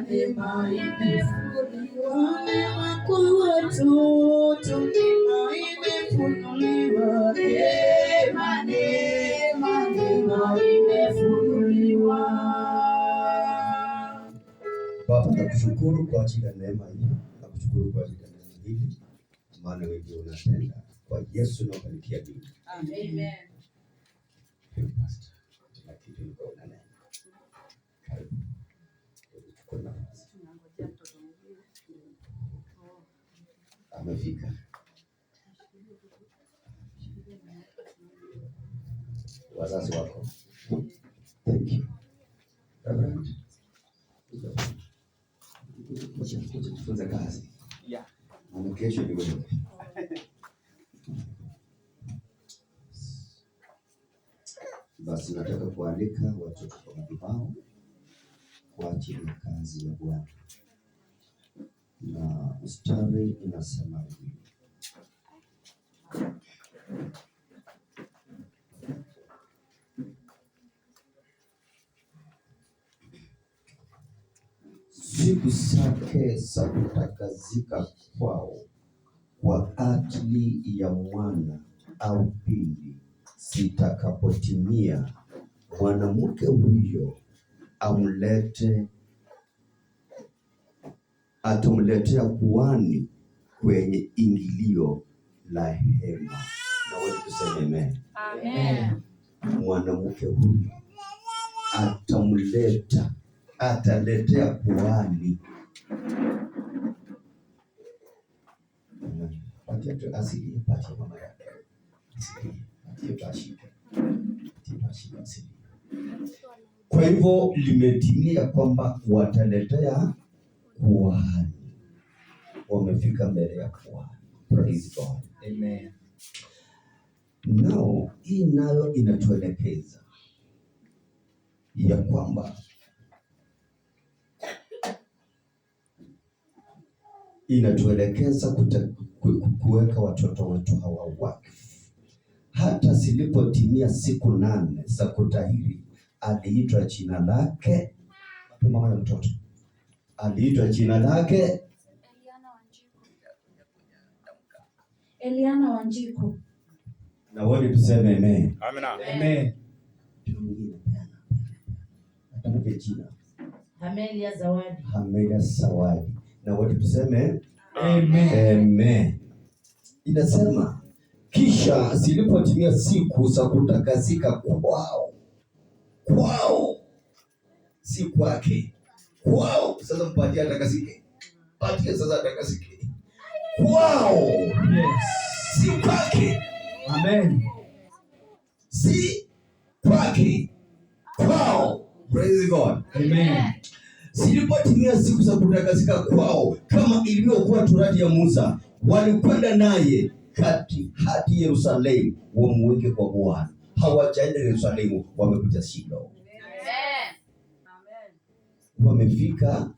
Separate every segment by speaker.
Speaker 1: neema imefunuliwa, neema kwa watoto, neema imefunuliwa, neema, neema, neema imefunuliwa.
Speaker 2: Baba, nakushukuru kwa ajili ya neema hii, nakushukuru kwa ajili ya neema hili, maana wewe unatenda. Kwa Yesu nakubarikia Mungu.
Speaker 1: Amen.
Speaker 2: Amefika. Wazazi wako. Thank you. Reverend. Kujifunza kazi.
Speaker 3: Yeah.
Speaker 2: Kesho ni wewe. Basi nataka kualika watoto kwa madhabahu kwa ajili ya kazi ya Bwana. Na mstari inasema hivi. Siku zake za kutakazika kwao kwa ajili ya mwana au binti zitakapotimia, mwanamke huyo atamletea kuhani kwenye ingilio la hema. Na wote tuseme amen.
Speaker 1: Amen.
Speaker 2: Mwanamke huyo ataletea kuhani. Patia tu asili, patia mama yake. Asili. Kwa hivyo limetimia kwamba wataletea kuhani. Wamefika mbele ya kuhani. Praise God.
Speaker 3: Amen.
Speaker 2: Nao hii nayo inatuelekeza ya kwamba kuweka watoto wetu hawa wakfu. Hata zilipotimia siku 8 za kutahiri, aliitwa jina lake. Mama ya mtoto aliitwa jina lake
Speaker 1: Eliana Wanjiku.
Speaker 2: Na wote tuseme amen.
Speaker 3: Amina.
Speaker 1: Amen.
Speaker 2: Atamke jina
Speaker 1: Hamelia Zawadi.
Speaker 2: Na wote tuseme
Speaker 3: Amen.
Speaker 2: Amen. Inasema kisha zilipotimia siku za kutakasika kwao, si kwake, kwao. Sasa mpatie atakasike, patie sasa atakasike kwao.
Speaker 3: Yes.
Speaker 2: Si kwake.
Speaker 3: Amen.
Speaker 2: Si kwake, kwao. Praise God.
Speaker 3: Amen.
Speaker 2: Zilipotimia siku za kutakasika kwao, kama ilivyokuwa torati ya Musa, walikwenda naye hadi Yerusalemu wamweke kwa Bwana. Hawajaenda Yerusalemu, wamekuja Shilo. Wamefika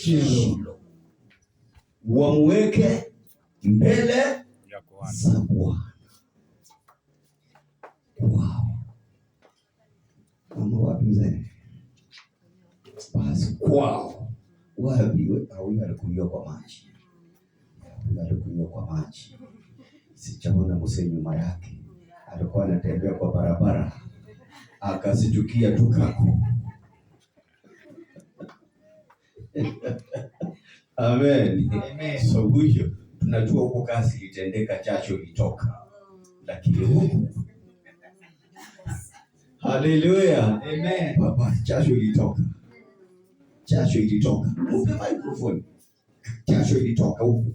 Speaker 2: Shilo, wamweke mbele za Bwana. Wow. Mama wapi mzee? Basi kwao. Wapi huyu alikunywa kwa maji. Sijaona Musa nyuma yake. Alikuwa anatembea kwa barabara. Akasitukia tu kako. Amen.
Speaker 3: Amen.
Speaker 2: So huyo tunajua huko kazi ilitendeka, jasho ilitoka. Lakini huku haleluya.
Speaker 3: Amen.
Speaker 2: Baba, jasho ilitoka. Mpe microphone. Jasho ilitoka huku.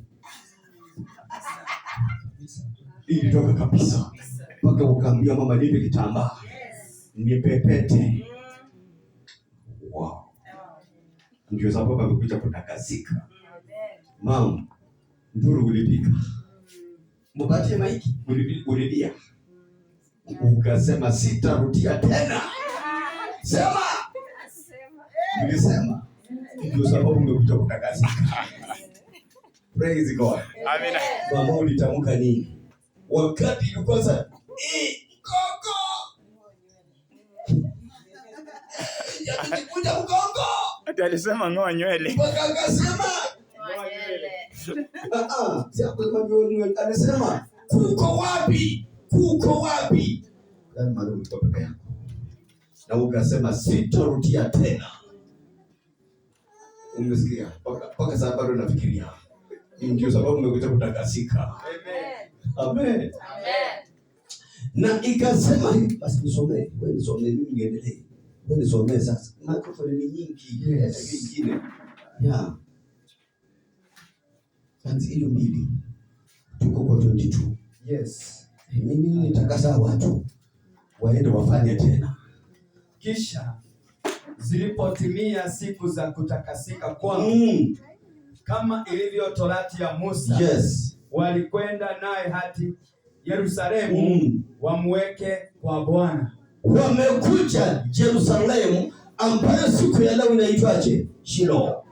Speaker 2: Ilitoka kabisa. Mpaka ukaambia mama nipe kitambaa. Nipepete. Wow. Ndio sababu amekuja kutakasika. Mama, nduru ulipika. Mbatie maiki, ulidia. Ukasema sitarudia tena. Sema. Nilisema. Ndio sababu umekuja kutakasika. Praise God.
Speaker 3: Amina.
Speaker 2: Mama ulitamka nini? Wakati ulikosa koko. Yakikuja mgongo.
Speaker 4: Si alisema ng'oa nywele.
Speaker 2: Mpaka akasema si hakusema nywele, alisema kuko wapi? Kuko wapi? Yaani maana ulikuwa peke yako. Na ukasema sitarudia tena. Umesikia? Mpaka sasa bado nafikiria. Ndio sababu umekuja kutakasika. Amen. Amen. Na ikasema hivi, basi nisomee. Wewe nisomee, mimi niendelee. Wewe nisomee sasa. Microphone ni nyingi. Nyingine. Ya. Sasa hiyo mbili. Tuko kwa 22.
Speaker 3: Yes.
Speaker 2: Mimi nitakasa watu waende wafanye tena.
Speaker 3: Kisha zilipotimia siku za kutakasika kwao, kama ilivyo torati ya Musa,
Speaker 2: yes,
Speaker 3: walikwenda naye hadi Yerusalemu wamweke kwa Bwana.
Speaker 2: Wamekuja Yerusalemu ambayo siku ya leo inaitwaje? Shilo.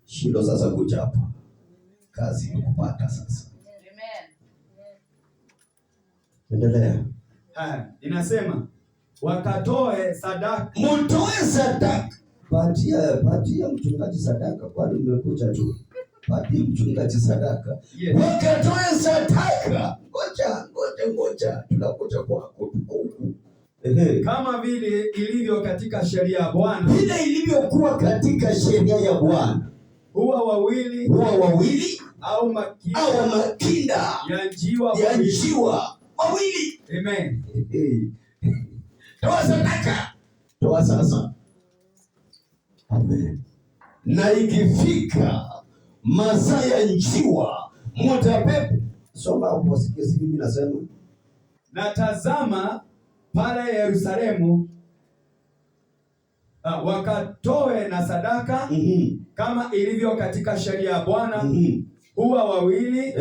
Speaker 2: Shilo sasa kuja hapa. Kazi kupata sasa. Endelea.
Speaker 3: Inasema wakatoe sadaka.
Speaker 2: Mtoe sadaka. Patia mchungaji sadaka, kwani umekuja tu. Patia mchungaji sadaka.
Speaker 3: Yes.
Speaker 2: Wakatoe sadaka. Ngoja. Tunakuja kwako huku.
Speaker 3: Kama vile ilivyo katika sheria ya Bwana.
Speaker 2: Vile ilivyokuwa katika sheria ya Bwana.
Speaker 3: Huwa wawili au makinda ya njiwa wawili. Amen.
Speaker 2: Toa sadaka. Toa sasa. Amen. Na ikifika masaa ya njiwa mtapepo. Soma usikie mimi nasema.
Speaker 3: Na tazama pale Yerusalemu wakatoe na sadaka kama ilivyo katika sheria ya Bwana, huwa wawili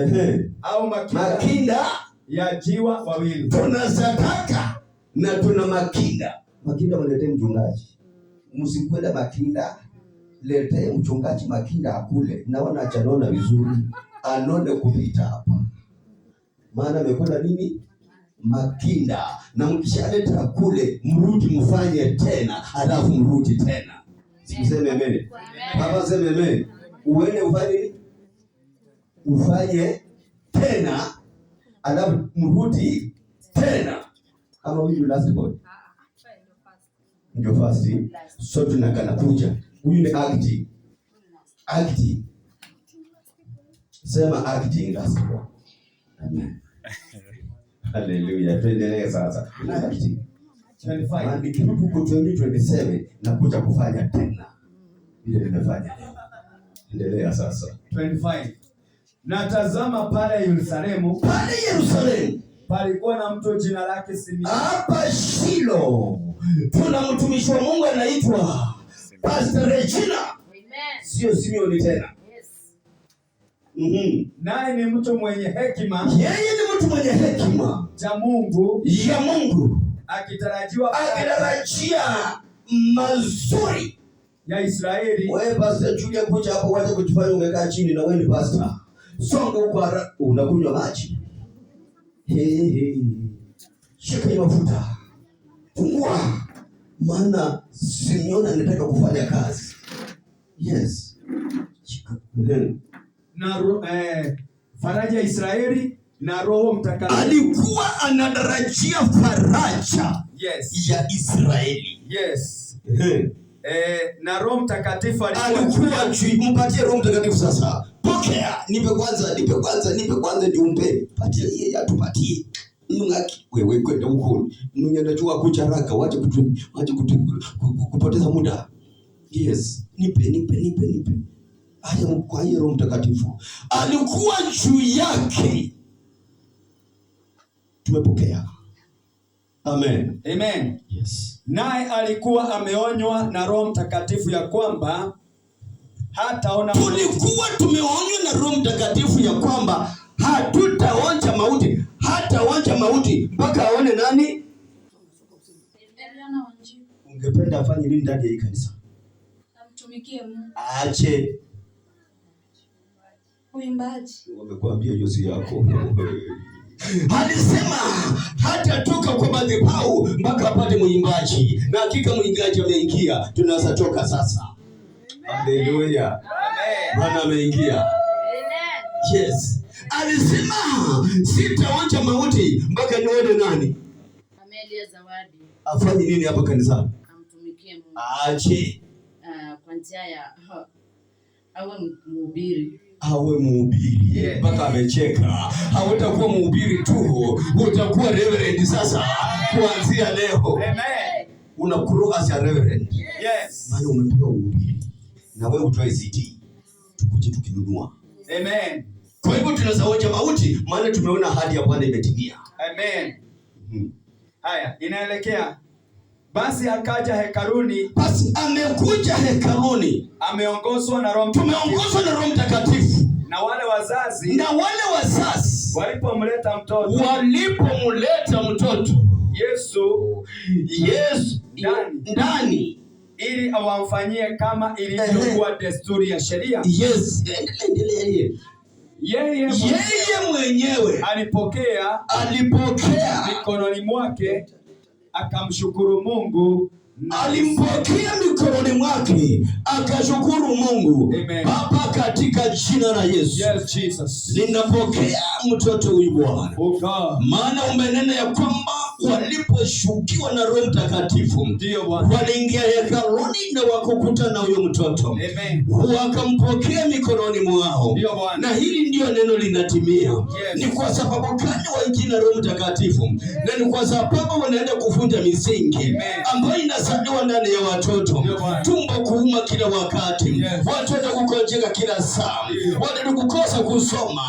Speaker 3: au makinda ya njiwa wawili.
Speaker 2: Tuna sadaka na tuna makinda. Makinda mletee mchungaji. Msikwenda makinda, letee mchungaji makinda akule. Naona atanona vizuri, anone kupita hapa. Maana amekwenda nini? Makinda. Na mkishaleta kule, mrudi mfanye tena, halafu mrudi tena. Siseme amen. Baba sema amen. Uende ufanye tena, halafu mrudi tena. Kama huyu last boy. Ndio fasti. So tunakana kuja. Huyu ni acting. Sema acting last boy. Amen. Hallelujah. Tuendelee sasa. Acting. 25. Nikirudi kwa 2027 na kuja kufanya tena. Ile nimefanya leo. Endelea sasa.
Speaker 3: 25. Na tazama pale Yerusalemu palikuwa na mtu jina lake Simeoni.
Speaker 2: Hapa Shilo tuna mtumishi wa Mungu anaitwa Pastor Regina. Amen. Sio Simeoni tena. Yes.
Speaker 3: Naye ni mtu mwenye hekima.
Speaker 2: Yeye ni mtu mwenye hekima
Speaker 3: ya Mungu. Akitarajia
Speaker 2: mazuri
Speaker 3: ya Israeli.
Speaker 2: Wewe Pastor Julia kuja hapo waje kujifanya umekaa chini na wewe ni pastor. Songa huko unakunywa maji. Shika mafuta. Fungua. Maana Simeoni anataka kufanya kazi. Yes. Shika.
Speaker 3: Na faraja ya Israeli na Roho Mtakatifu.
Speaker 2: Alikuwa anatarajia faraja.
Speaker 3: Yes.
Speaker 2: Ya Israeli.
Speaker 3: Yes. Na Roho Mtakatifu
Speaker 2: alikuwa juu. Mpatie Roho Mtakatifu sasa. Pokea. Nipe kwanza niumpe. Patia yeye atupatie. Ngaki wewe kwenda huko. Mwenye anajua kucharaka waje kupoteza muda. Yes. Nipe. Haya kwa hiyo Roho Mtakatifu alikuwa juu yake. Tumepokea. Amen.
Speaker 3: Amen.
Speaker 2: Yes.
Speaker 3: Naye alikuwa ameonywa na Roho Mtakatifu ya kwamba hataona mauti.
Speaker 2: Tulikuwa tumeonywa na Roho Mtakatifu ya kwamba hatutaonja mauti. Hataonja mauti mpaka aone nani? Ungependa afanye nini ndani ya hii kanisa?
Speaker 1: Amtumikie Mungu.
Speaker 2: Aache
Speaker 1: uimbaji.
Speaker 2: Wamekuambia hiyo si yako. Alisema hatatoka kwa madhabahu mpaka apate muimbaji. Na hakika muimbaji ameingia. Tunaweza toka sasa. Haleluya.
Speaker 3: Amen.
Speaker 2: Bwana ameingia.
Speaker 4: Amen.
Speaker 2: Yes. Alisema sitaonja mauti mpaka nione nani?
Speaker 4: Amelia Zawadi.
Speaker 2: Afanye nini hapa kanisani?
Speaker 4: Amtumikie Mungu.
Speaker 2: Aje.
Speaker 4: Kwa njia ya awe mhubiri.
Speaker 2: Awe mhubiri. Mpaka amecheka. Hautakuwa mhubiri tu, utakuwa reverend sasa kuanzia leo.
Speaker 3: Amen.
Speaker 2: Unakuwa as a reverend.
Speaker 3: Yes.
Speaker 2: Maana umepewa uhubiri. Na wewe utoe CD. Tukuje tukinunua.
Speaker 3: Amen.
Speaker 2: Kwa hivyo tunazaoja mauti maana tumeona ahadi ya Bwana imetimia.
Speaker 3: Amen. Haya, inaelekea. Basi akaja hekaluni.
Speaker 2: Basi amekuja hekaluni.
Speaker 3: Ameongozwa na Roho Mtakatifu.
Speaker 2: Tumeongozwa na Roho Mtakatifu.
Speaker 3: Na wale wazazi walipomleta mtoto Yesu ndani ili awamfanyie kama ilivyokuwa desturi ya sheria.
Speaker 2: Yes. Yeye mwenyewe
Speaker 3: alipokea mikononi mwake akamshukuru Mungu.
Speaker 2: Alimpokea mikononi mwake akashukuru Mungu. Baba, katika jina la Yesu.
Speaker 3: Yes, Jesus.
Speaker 2: Ninapokea mtoto huyu Bwana. Maana umenena ya kwamba waliposhukiwa na Roho Mtakatifu waliingia hekaluni na wakakutana na huyo mtoto.
Speaker 3: Amen.
Speaker 2: Wakampokea mikononi mwao. Na hili ndio neno linatimia.
Speaker 3: Yes.
Speaker 2: Ni kwa sababu gani waingia na Roho Mtakatifu? Na ni kwa sababu wanaenda kuvunja misingi ambayo inazaliwa ndani ya watoto. Tumbo kuuma kila wakati. Watoto kukonjeka kila saa. Watoto kukosa kusoma.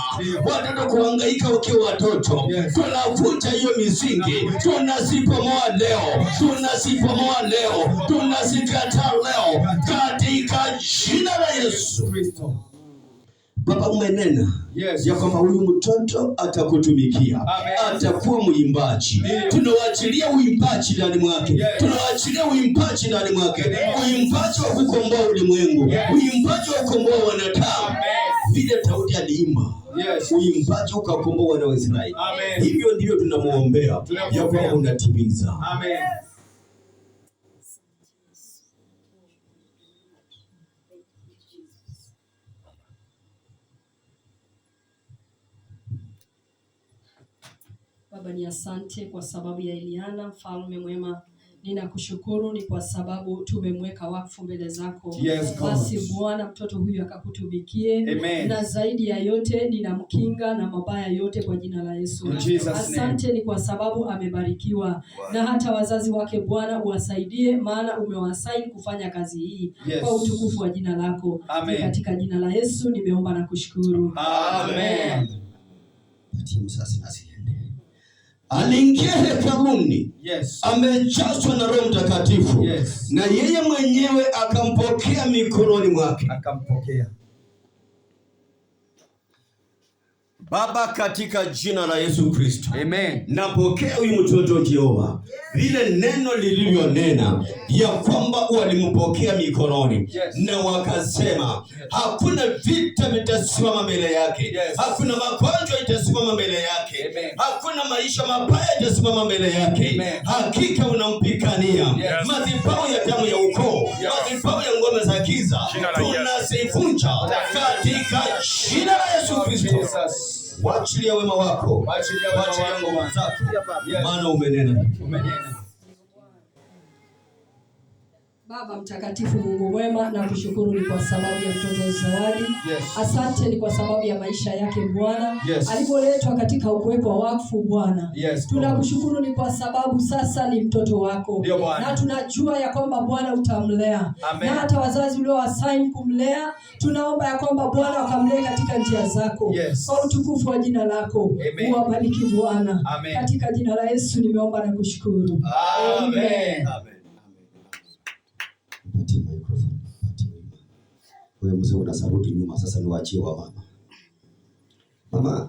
Speaker 2: Watoto kuhangaika wakiwa watoto. Tunavunja hiyo misingi. Tunasipomoa leo. Tunazikataa leo katika jina la Yesu Kristo. Baba, umenena ya kwamba huyu mtoto atakutumikia. Atakuwa mwimbaji. Tunawaachilia uimbaji ndani mwake. Uimbaji wa kukomboa ulimwengu. Uimbaji wa kukomboa wanadamu. Vile Daudi aliimba. Uimbaji ukakomboa wana wa Israeli. Hivyo ndivyo tunamuombea ya kwamba unatimiza.
Speaker 3: Amen.
Speaker 1: Baba, ni asante kwa sababu ya Eliana, mfalme mwema. Ninakushukuru ni kwa sababu tumemweka wakfu mbele zako. Basi Bwana, mtoto huyu akakutumikie. Na zaidi ya yote ninamkinga na mabaya yote kwa jina la Yesu. Asante ni kwa sababu amebarikiwa. Na hata wazazi wake Bwana uwasaidie, maana umewasaini kufanya kazi hii kwa utukufu wa jina lako. Katika jina la Yesu nimeomba na kushukuru.
Speaker 3: Amen.
Speaker 2: Aliingia hekaluni. Amejazwa na Roho Mtakatifu. Na yeye mwenyewe akampokea mikononi mwake. Baba, katika jina la Yesu Kristo.
Speaker 3: Amen.
Speaker 2: Napokea huyu mtoto Jehova. Vile neno lilivyonena ya kwamba walimpokea mikononi. Na wakasema hakuna vita vitasimama mbele yake. Hakuna magonjwa itasimama mbele yake. Hakuna maisha mabaya itasimama mbele yake. Hakika unampikania. Madhabahu ya damu ya ukoo, madhabahu ya ngome za giza tunazivunja katika jina la Yesu Kristo. Waachilia wema wako. Waachilia ngoma zako. Maana umenena.
Speaker 1: Baba mtakatifu, Mungu mwema, na kushukuru ni kwa sababu ya mtoto Zawadi. Asante ni kwa sababu ya maisha yake Bwana. Alipoletwa katika uwepo wa wakfu Bwana. Tunakushukuru ni kwa sababu sasa ni mtoto wako. Na tunajua ya kwamba Bwana utamlea. Na hata wazazi uliowasaini kumlea, tunaomba ya kwamba Bwana wakamlee katika njia zako. Kwa utukufu wa jina lako. Uwabariki Bwana. Katika jina la Yesu nimeomba na kushukuru.
Speaker 3: Amen.
Speaker 2: Patie microphone. Wewe mzee unasarudi nyuma, sasa niwaachie wa mama. Mama